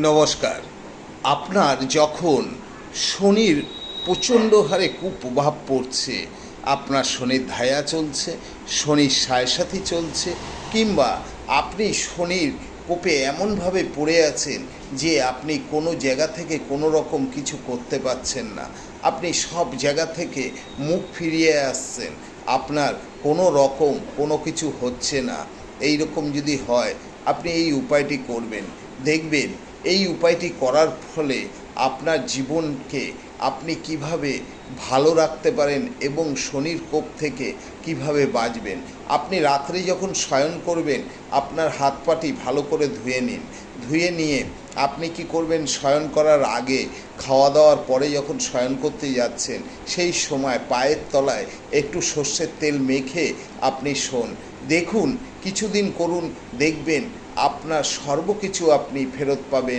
নমস্কার। আপনার যখন শনির প্রচণ্ড হারে কুপ্রভাব পড়ছে, আপনার শনির ধায়া চলছে, শনির সাড়ে চলছে, কিংবা আপনি শনির কোপে এমনভাবে পড়ে আছেন যে আপনি কোনো জায়গা থেকে কোনো রকম কিছু করতে পারছেন না, আপনি সব জায়গা থেকে মুখ ফিরিয়ে আসছেন, আপনার কোনো রকম কোনো কিছু হচ্ছে না, এই রকম যদি হয় আপনি এই উপায়টি করবেন। দেখবেন এই উপায়টি করার ফলে আপনার জীবনকে আপনি কিভাবে ভালো রাখতে পারেন এবং শনির কোপ থেকে কিভাবে বাঁচবেন। আপনি রাত্রে যখন শয়ন করবেন, আপনার হাত পাটি ভালো করে ধুয়ে নিন। ধুয়ে নিয়ে আপনি কি করবেন, শয়ন করার আগে খাওয়া দাওয়ার পরে যখন শয়ন করতে যাচ্ছেন, সেই সময় পায়ের তলায় একটু সর্ষের তেল মেখে আপনি শোন। দেখুন, কিছুদিন করুন, দেখবেন আপনার সর্বকিছু আপনি ফেরত পাবেন।